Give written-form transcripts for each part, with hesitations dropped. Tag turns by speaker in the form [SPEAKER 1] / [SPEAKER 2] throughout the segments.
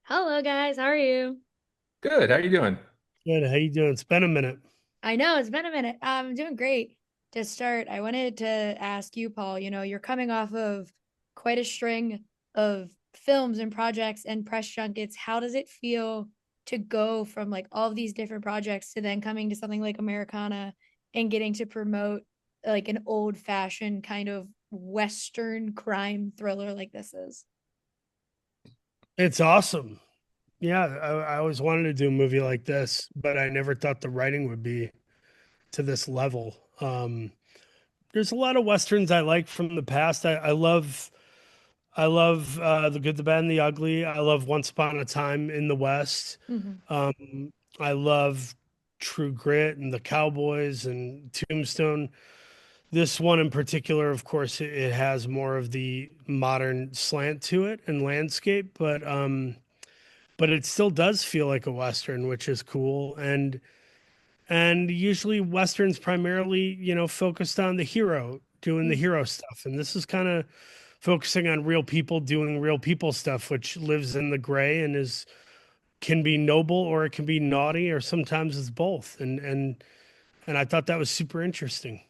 [SPEAKER 1] Hello guys, how are you?
[SPEAKER 2] Good. How you doing?
[SPEAKER 3] Good. How you doing? It's been a minute.
[SPEAKER 1] I know it's been a minute. I'm doing great. To start, I wanted to ask you, Paul, you're coming off of quite a string of films and projects and press junkets. How does it feel to go from like all of these different projects to then coming to something like Americana and getting to promote like an old-fashioned kind of Western crime thriller like this is?
[SPEAKER 3] It's awesome. Yeah, I always wanted to do a movie like this, but I never thought the writing would be to this level. There's a lot of westerns I like from the past. I love The Good, the Bad, and the Ugly. I love Once Upon a Time in the West.
[SPEAKER 1] Mhm.
[SPEAKER 3] Um, I love True Grit and The Cowboys and Tombstone. This one in particular, of course, it has more of the modern slant to it and landscape, but it still does feel like a western, which is cool. And usually westerns primarily, focused on the hero doing the
[SPEAKER 1] Mm.
[SPEAKER 3] hero stuff, and this is kind of focusing on real people doing real people stuff, which lives in the gray and is can be noble or it can be naughty or sometimes it's both. And I thought that was super interesting.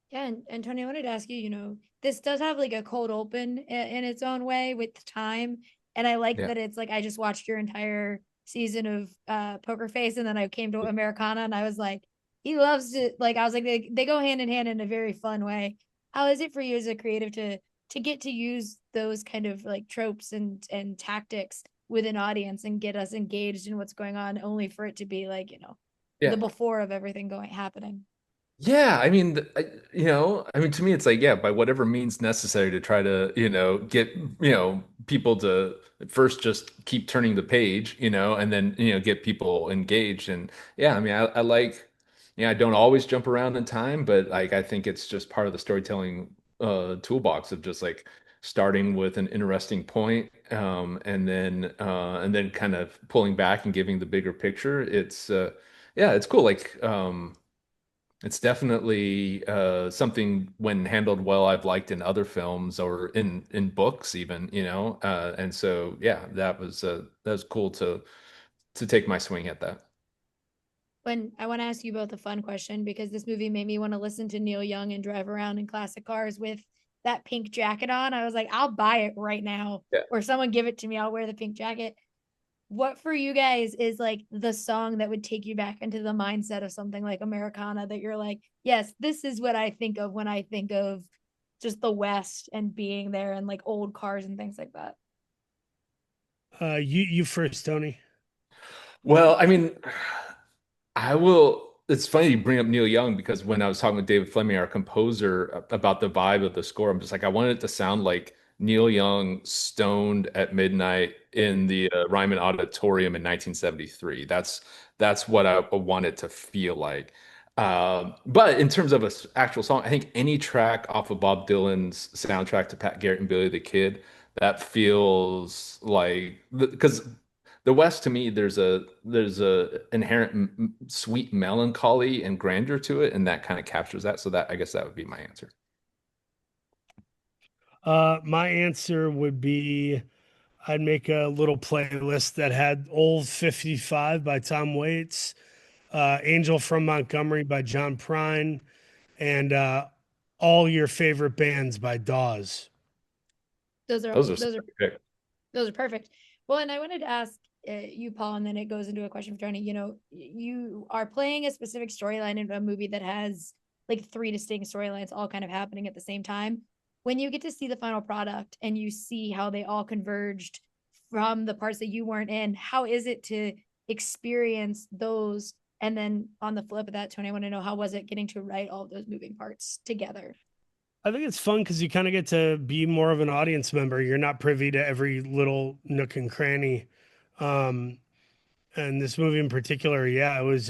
[SPEAKER 1] Yeah, and Tony, I wanted to ask you, this does have like a cold open in its own way with time. And I like
[SPEAKER 2] Yeah.
[SPEAKER 1] that it's like I just watched your entire season of Poker Face and then I came to Americana and I was like, he loves it. Like I was like, they go hand in hand in a very fun way. How is it for you as a creative to get to use those kind of like tropes and tactics with an audience and get us engaged in what's going on, only for it to be like, the
[SPEAKER 2] Yeah.
[SPEAKER 1] before of everything going happening?
[SPEAKER 2] Yeah. I mean, to me, it's like, yeah, by whatever means necessary to try to, get, people to first just keep turning the page, and then, get people engaged. And yeah, I mean, I like, I don't always jump around in time, but like, I think it's just part of the storytelling toolbox of just like starting with an interesting point, and then kind of pulling back and giving the bigger picture. Yeah, it's cool. Like, it's definitely something when handled well I've liked in other films or in books even, and so yeah, that was cool to take my swing at that.
[SPEAKER 1] When I want to ask you both a fun question because this movie made me want to listen to Neil Young and drive around in classic cars with that pink jacket on. I was like, I'll buy it right now,
[SPEAKER 2] Yeah.
[SPEAKER 1] or someone give it to me. I'll wear the pink jacket. What for you guys is like the song that would take you back into the mindset of something like Americana that you're like, yes, this is what I think of when I think of just the West and being there and like old cars and things like that?
[SPEAKER 3] You first, Tony.
[SPEAKER 2] Well, I mean, I will. It's funny you bring up Neil Young because when I was talking with David Fleming, our composer, about the vibe of the score, I'm just like, I wanted it to sound like Neil Young stoned at midnight in the Ryman Auditorium in 1973. That's what I want it to feel like. But in terms of an actual song, I think any track off of Bob Dylan's soundtrack to Pat Garrett and Billy the Kid, that feels like because the West to me, there's a inherent sweet melancholy and grandeur to it, and that kind of captures that. So that I guess that would be my answer.
[SPEAKER 3] My answer would be I'd make a little playlist that had Old 55 by Tom Waits, Angel from Montgomery by John Prine, and all your favorite bands by Dawes.
[SPEAKER 1] Those are
[SPEAKER 2] Those are some
[SPEAKER 1] those are
[SPEAKER 2] good picks.
[SPEAKER 1] Those are perfect. Well, and I wanted to ask you, Paul, and then it goes into a question for Tony. You are playing a specific storyline in a movie that has like three distinct storylines all kind of happening at the same time. When you get to see the final product and you see how they all converged from the parts that you weren't in, how is it to experience those? And then on the flip of that, Tony, I want to know how was it getting to write all of those moving parts together?
[SPEAKER 3] I think it's fun because you kind of get to be more of an audience member. You're not privy to every little nook and cranny. Um, and this movie in particular, yeah, it was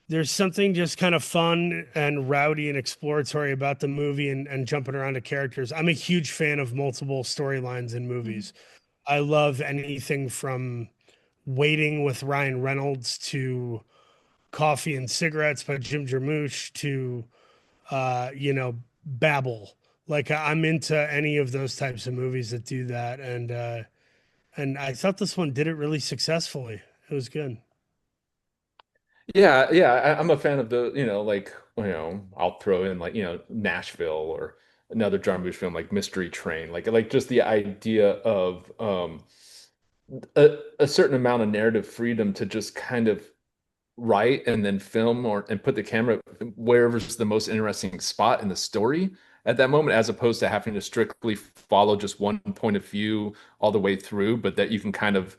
[SPEAKER 3] there's something just kind of fun and rowdy and exploratory about the movie and jumping around to characters. I'm a huge fan of multiple storylines in
[SPEAKER 1] Mhm.
[SPEAKER 3] movies. I love anything from Waiting with Ryan Reynolds to Coffee and Cigarettes by Jim Jarmusch to Babel. Like I'm into any of those types of movies that do that. And And I thought this one did it really successfully. It was good.
[SPEAKER 2] Yeah, yeah, I'm a fan of the, like, I'll throw in like, Nashville or another John Hughes film like Mystery Train, like just the idea of a certain amount of narrative freedom to just kind of write and then film and put the camera wherever's the most interesting spot in the story at that moment, as opposed to having to strictly follow just one point of view all the way through, but that you can kind of,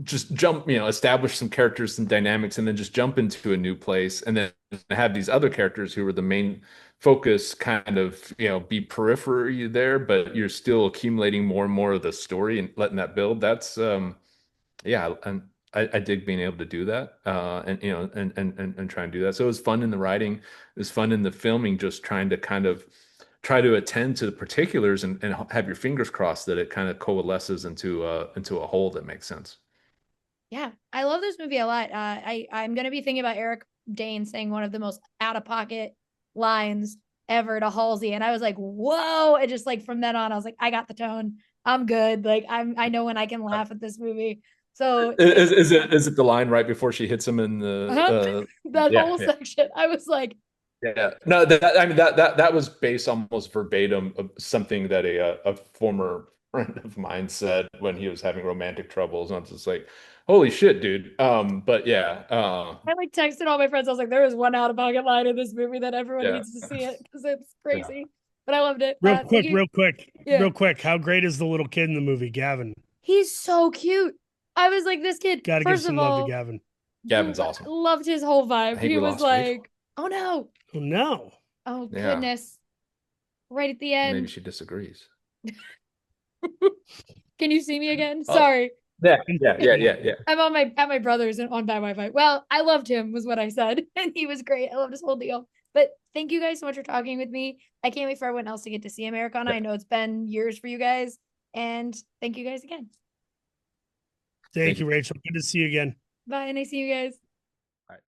[SPEAKER 2] just jump, establish some characters and dynamics and then just jump into a new place and then have these other characters who are the main focus kind of, be periphery there, but you're still accumulating more and more of the story and letting that build. That's yeah, and I dig being able to do that, and and try and do that. So it was fun in the writing, it was fun in the filming, just trying to kind of try to attend to the particulars and have your fingers crossed that it kind of coalesces into a whole that makes sense.
[SPEAKER 1] Yeah, I love this movie a lot. I'm gonna be thinking about Eric Dane saying one of the most out of pocket lines ever to Halsey, and I was like, "Whoa!" And just like from then on, I was like, "I got the tone. I'm good. Like I know when I can laugh at this movie." So
[SPEAKER 2] Is it the line right before she hits him in the
[SPEAKER 1] uh, that
[SPEAKER 2] yeah,
[SPEAKER 1] whole
[SPEAKER 2] yeah.
[SPEAKER 1] section, I was like,
[SPEAKER 2] Yeah, no, I mean that was based almost verbatim of something that a former friend of mine said when he was having romantic troubles, and I was just like, "Holy shit, dude!" But yeah,
[SPEAKER 1] I like texted all my friends. I was like, "There is one out of pocket line in this movie that everyone
[SPEAKER 2] yeah,
[SPEAKER 1] needs to see it because it's
[SPEAKER 2] yeah.
[SPEAKER 1] crazy." But I loved it.
[SPEAKER 3] Real
[SPEAKER 1] Thank
[SPEAKER 3] quick,
[SPEAKER 1] you.
[SPEAKER 3] real quick,
[SPEAKER 1] Yeah,
[SPEAKER 3] real quick. How great is the little kid in the movie, Gavin?
[SPEAKER 1] he's so cute. I was like, this kid.
[SPEAKER 3] Got to give
[SPEAKER 1] First of
[SPEAKER 3] some love to
[SPEAKER 1] all,
[SPEAKER 3] Gavin.
[SPEAKER 2] Gavin's awesome.
[SPEAKER 1] loved his whole
[SPEAKER 2] I
[SPEAKER 1] vibe.
[SPEAKER 2] think
[SPEAKER 1] He
[SPEAKER 2] we
[SPEAKER 1] was
[SPEAKER 2] lost Rachel.
[SPEAKER 1] like, "Oh no,
[SPEAKER 3] Oh no.
[SPEAKER 1] oh
[SPEAKER 2] Yeah,
[SPEAKER 1] goodness!" Right at the
[SPEAKER 2] maybe
[SPEAKER 1] end.
[SPEAKER 2] she disagrees.
[SPEAKER 1] Can you see me again?
[SPEAKER 2] Oh,
[SPEAKER 1] Sorry.
[SPEAKER 2] yeah, yeah, yeah, yeah, yeah.
[SPEAKER 1] I'm on my at my brother's and on bad Wi-Fi. Well, I loved him, was what I said, and he was great. I loved his whole deal. But thank you guys so much for talking with me. I can't wait for everyone else to get to see Americana.
[SPEAKER 2] Yeah.
[SPEAKER 1] I know it's been years for you guys, and thank you guys again.
[SPEAKER 3] Thank
[SPEAKER 2] Thank
[SPEAKER 3] you,
[SPEAKER 2] you.
[SPEAKER 3] Rachel. Good to see you again.
[SPEAKER 1] Bye, and I see you guys.
[SPEAKER 2] All right.